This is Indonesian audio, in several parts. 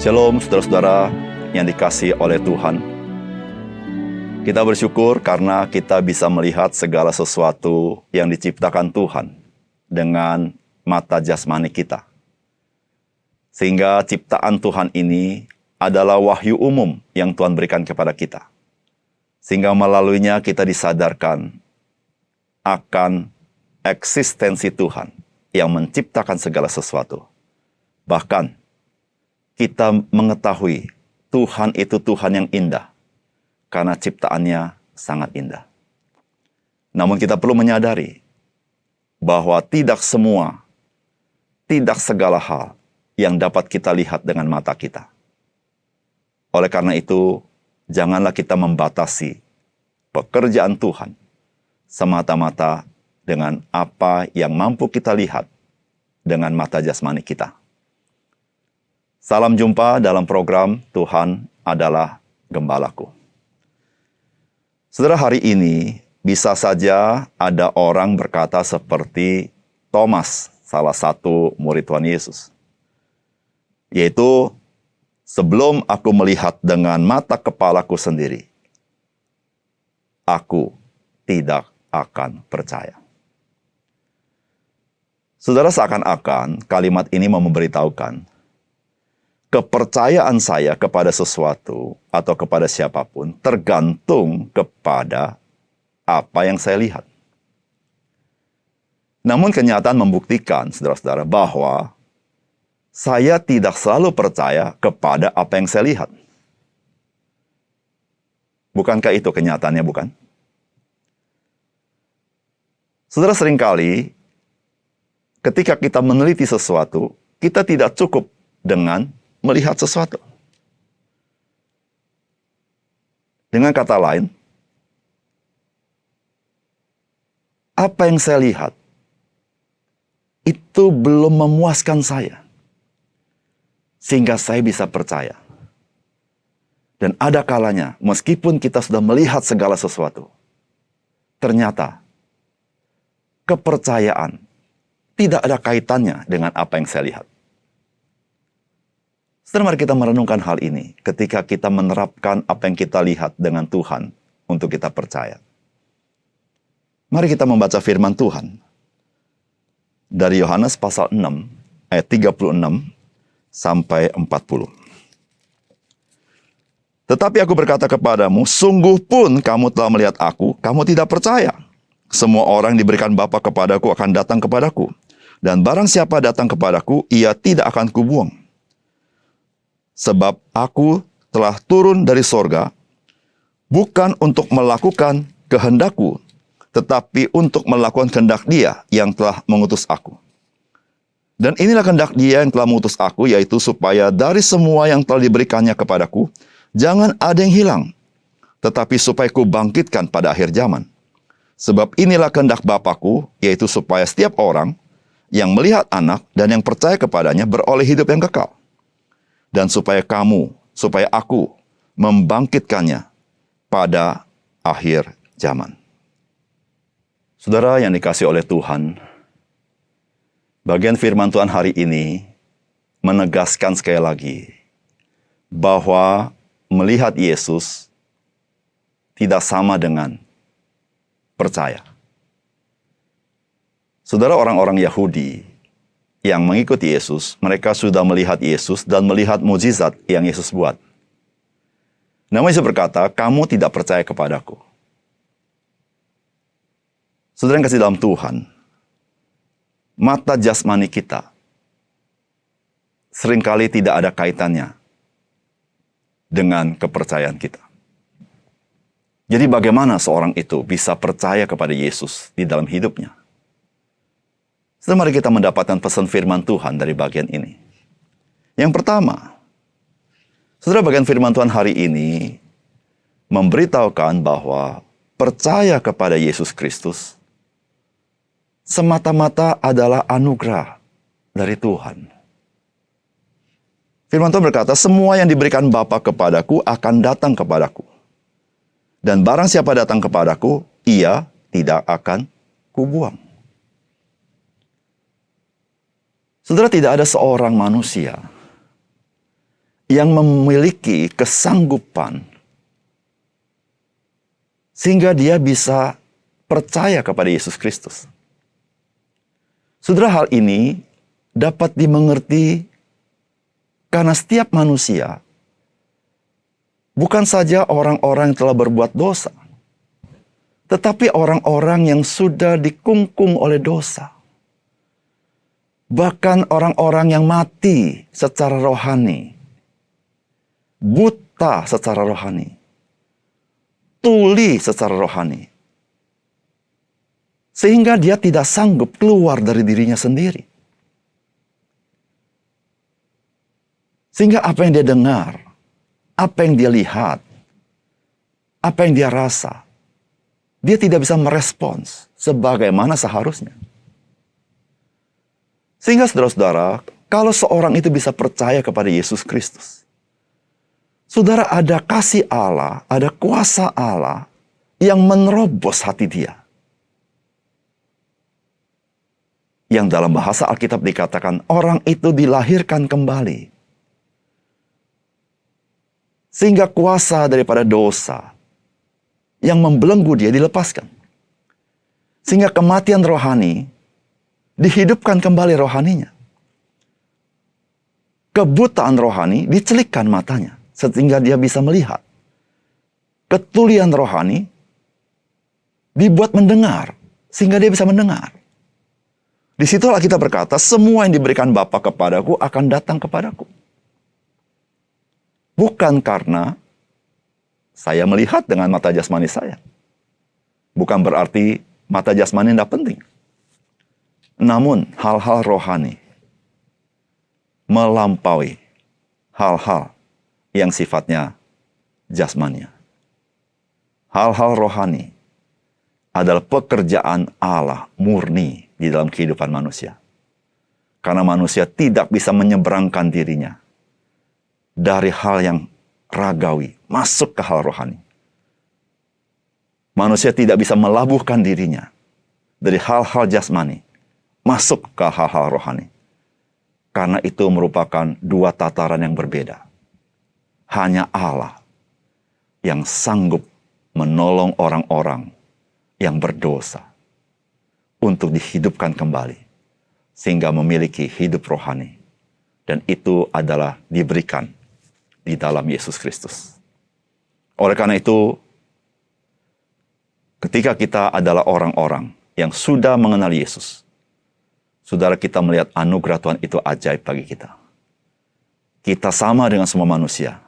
Shalom saudara-saudara yang dikasihi oleh Tuhan. Kita bersyukur karena kita bisa melihat segala sesuatu yang diciptakan Tuhan dengan mata jasmani kita. Sehingga ciptaan Tuhan ini adalah wahyu umum yang Tuhan berikan kepada kita. Sehingga melaluinya kita disadarkan akan eksistensi Tuhan yang menciptakan segala sesuatu. Bahkan kita mengetahui Tuhan itu Tuhan yang indah, karena ciptaannya sangat indah. Namun kita perlu menyadari bahwa tidak segala hal yang dapat kita lihat dengan mata kita. Oleh karena itu, janganlah kita membatasi pekerjaan Tuhan semata-mata dengan apa yang mampu kita lihat dengan mata jasmani kita. Salam jumpa dalam program Tuhan adalah Gembalaku. Saudara, hari ini bisa saja ada orang berkata seperti Thomas, salah satu murid Tuhan Yesus. Yaitu, sebelum aku melihat dengan mata kepalaku sendiri, aku tidak akan percaya. Saudara, seakan-akan kalimat ini mau memberitahukan kepercayaan saya kepada sesuatu atau kepada siapapun tergantung kepada apa yang saya lihat. Namun kenyataan membuktikan, saudara-saudara, bahwa saya tidak selalu percaya kepada apa yang saya lihat. Bukankah itu kenyataannya, bukan? Saudara, seringkali ketika kita meneliti sesuatu, kita tidak cukup dengan melihat sesuatu. Dengan kata lain, apa yang saya lihat itu belum memuaskan saya, sehingga saya bisa percaya. Dan ada kalanya, meskipun kita sudah melihat segala sesuatu, ternyata kepercayaan tidak ada kaitannya dengan apa yang saya lihat. Setelah mari kita merenungkan hal ini ketika kita menerapkan apa yang kita lihat dengan Tuhan untuk kita percaya. Mari kita membaca firman Tuhan dari Yohanes pasal 6 ayat 36 sampai 40. Tetapi aku berkata kepadamu, sungguh pun kamu telah melihat aku, kamu tidak percaya. Semua orang diberikan Bapa kepadaku akan datang kepadaku, dan barang siapa datang kepadaku, ia tidak akan kubuang. Sebab aku telah turun dari sorga, bukan untuk melakukan kehendakku, tetapi untuk melakukan kehendak Dia yang telah mengutus aku. Dan inilah kehendak Dia yang telah mengutus aku, yaitu supaya dari semua yang telah diberikannya kepadaku, jangan ada yang hilang, tetapi supaya ku bangkitkan pada akhir zaman. Sebab inilah kehendak Bapa-Ku, yaitu supaya setiap orang yang melihat Anak dan yang percaya kepadanya beroleh hidup yang kekal. Dan supaya aku membangkitkannya pada akhir zaman. Saudara yang dikasihi oleh Tuhan, bagian firman Tuhan hari ini menegaskan sekali lagi bahwa melihat Yesus tidak sama dengan percaya. Saudara, orang-orang Yahudi yang mengikuti Yesus, mereka sudah melihat Yesus dan melihat mukjizat yang Yesus buat. Namun Yesus berkata, kamu tidak percaya kepadaku. Saudara yang kasih dalam Tuhan, mata jasmani kita seringkali tidak ada kaitannya dengan kepercayaan kita. Jadi bagaimana seorang itu bisa percaya kepada Yesus di dalam hidupnya? Setelah mari kita mendapatkan pesan firman Tuhan dari bagian ini. Yang pertama, saudara, bagian firman Tuhan hari ini memberitahukan bahwa percaya kepada Yesus Kristus semata-mata adalah anugerah dari Tuhan. Firman Tuhan berkata, semua yang diberikan Bapa kepadaku akan datang kepadaku. Dan barang siapa datang kepadaku, ia tidak akan kubuang. Saudara, tidak ada seorang manusia yang memiliki kesanggupan sehingga dia bisa percaya kepada Yesus Kristus. Saudara, hal ini dapat dimengerti karena setiap manusia, bukan saja orang-orang yang telah berbuat dosa, tetapi orang-orang yang sudah dikungkung oleh dosa. Bahkan orang-orang yang mati secara rohani, buta secara rohani, tuli secara rohani, sehingga dia tidak sanggup keluar dari dirinya sendiri. Sehingga apa yang dia dengar, apa yang dia lihat, apa yang dia rasa, dia tidak bisa merespons sebagaimana seharusnya. Sehingga saudara-saudara, kalau seorang itu bisa percaya kepada Yesus Kristus, saudara, ada kasih Allah, ada kuasa Allah yang menerobos hati dia. Yang dalam bahasa Alkitab dikatakan, orang itu dilahirkan kembali. Sehingga kuasa daripada dosa yang membelenggu dia dilepaskan. Sehingga kematian rohani dihidupkan kembali rohaninya. Kebutaan rohani dicelikkan matanya sehingga dia bisa melihat. Ketulian rohani dibuat mendengar sehingga dia bisa mendengar. Disitulah kita berkata, semua yang diberikan Bapa kepadaku akan datang kepadaku. Bukan karena saya melihat dengan mata jasmani saya. Bukan berarti mata jasmani tidak penting. Namun hal-hal rohani melampaui hal-hal yang sifatnya jasmania. Hal-hal rohani adalah pekerjaan Allah murni di dalam kehidupan manusia. Karena manusia tidak bisa menyeberangkan dirinya dari hal yang ragawi masuk ke hal rohani. Manusia tidak bisa melabuhkan dirinya dari hal-hal jasmani masuk ke hal-hal rohani. Karena itu merupakan dua tataran yang berbeda. Hanya Allah yang sanggup menolong orang-orang yang berdosa untuk dihidupkan kembali sehingga memiliki hidup rohani. Dan itu adalah diberikan di dalam Yesus Kristus. Oleh karena itu, ketika kita adalah orang-orang yang sudah mengenal Yesus, saudara, kita melihat anugerah Tuhan itu ajaib bagi kita. Kita sama dengan semua manusia,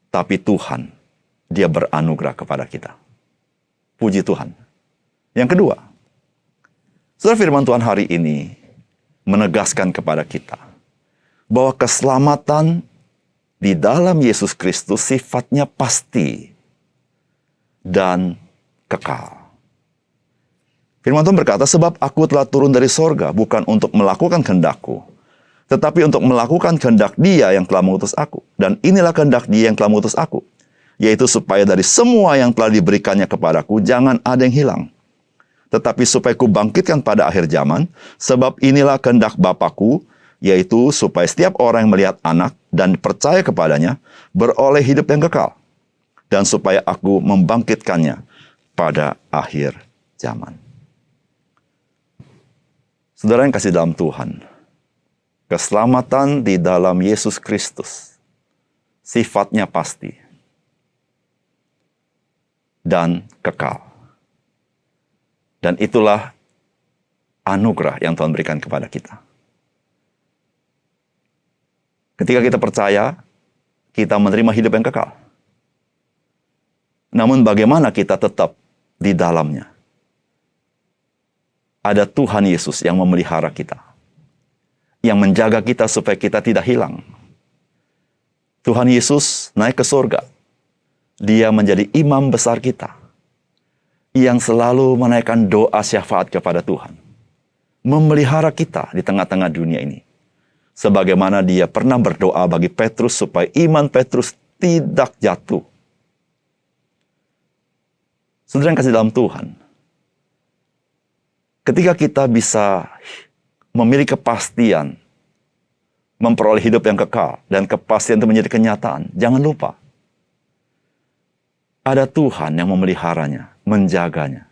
tapi Tuhan, Dia beranugerah kepada kita. Puji Tuhan. Yang kedua, saudara, firman Tuhan hari ini menegaskan kepada kita bahwa keselamatan di dalam Yesus Kristus sifatnya pasti dan kekal. Firman Tuhan berkata, sebab aku telah turun dari sorga bukan untuk melakukan kehendakku, tetapi untuk melakukan kehendak Dia yang telah mengutus aku. Dan inilah kehendak Dia yang telah mengutus aku, yaitu supaya dari semua yang telah diberikannya kepadaku, jangan ada yang hilang, tetapi supaya kubangkitkan pada akhir zaman. Sebab inilah kehendak Bapa-Ku, yaitu supaya setiap orang yang melihat Anak dan percaya kepadanya beroleh hidup yang kekal, dan supaya aku membangkitkannya pada akhir zaman. Saudara yang kasih dalam Tuhan, keselamatan di dalam Yesus Kristus sifatnya pasti dan kekal. Dan itulah anugerah yang Tuhan berikan kepada kita. Ketika kita percaya, kita menerima hidup yang kekal. Namun bagaimana kita tetap di dalamnya? Ada Tuhan Yesus yang memelihara kita, yang menjaga kita supaya kita tidak hilang. Tuhan Yesus naik ke surga. Dia menjadi imam besar kita, yang selalu menaikkan doa syafaat kepada Tuhan, memelihara kita di tengah-tengah dunia ini. Sebagaimana dia pernah berdoa bagi Petrus supaya iman Petrus tidak jatuh. Saudara yang kasih dalam Tuhan, ketika kita bisa memiliki kepastian memperoleh hidup yang kekal, dan kepastian itu menjadi kenyataan. Jangan lupa, ada Tuhan yang memeliharanya, menjaganya.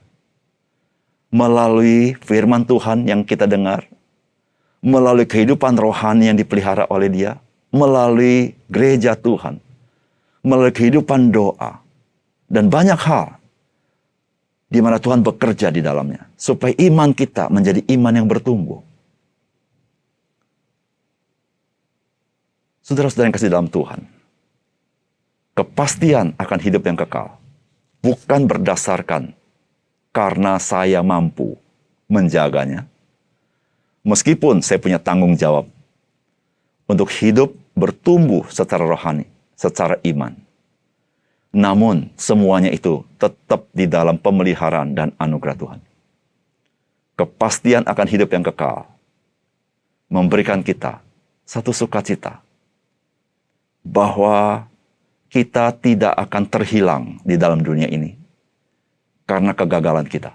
Melalui firman Tuhan yang kita dengar, melalui kehidupan rohani yang dipelihara oleh Dia, melalui gereja Tuhan, melalui kehidupan doa, dan banyak hal di mana Tuhan bekerja di dalamnya, supaya iman kita menjadi iman yang bertumbuh. Saudara-saudara yang kasih dalam Tuhan, kepastian akan hidup yang kekal bukan berdasarkan karena saya mampu menjaganya. Meskipun saya punya tanggung jawab untuk hidup bertumbuh secara rohani, secara iman. Namun semuanya itu tetap di dalam pemeliharaan dan anugerah Tuhan. Kepastian akan hidup yang kekal memberikan kita satu sukacita bahwa kita tidak akan terhilang di dalam dunia ini karena kegagalan kita.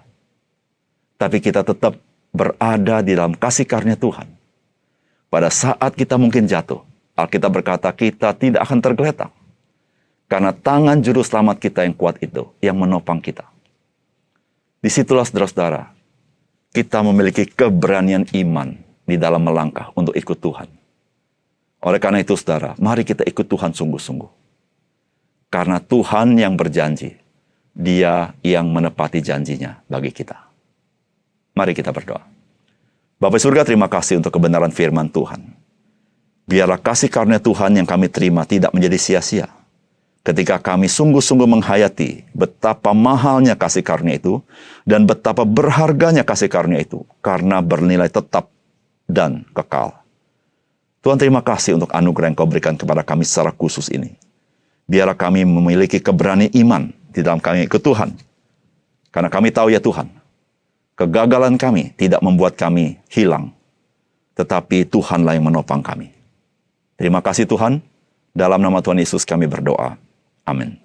Tapi kita tetap berada di dalam kasih karunia Tuhan. Pada saat kita mungkin jatuh, Alkitab berkata kita tidak akan tergeletak. Karena tangan juru selamat kita yang kuat itu yang menopang kita. Disitulah saudara-saudara, kita memiliki keberanian iman di dalam melangkah untuk ikut Tuhan. Oleh karena itu saudara, mari kita ikut Tuhan sungguh-sungguh. Karena Tuhan yang berjanji, Dia yang menepati janjinya bagi kita. Mari kita berdoa. Bapa surga, terima kasih untuk kebenaran firman Tuhan. Biarlah kasih karunia Tuhan yang kami terima tidak menjadi sia-sia. Ketika kami sungguh-sungguh menghayati betapa mahalnya kasih karunia itu, dan betapa berharganya kasih karunia itu, karena bernilai tetap dan kekal. Tuhan, terima kasih untuk anugerah yang Kau berikan kepada kami secara khusus ini. Biarlah kami memiliki keberanian iman di dalam kami ikut Tuhan. Karena kami tahu ya Tuhan, kegagalan kami tidak membuat kami hilang, tetapi Tuhanlah yang menopang kami. Terima kasih Tuhan, dalam nama Tuhan Yesus kami berdoa. Amin.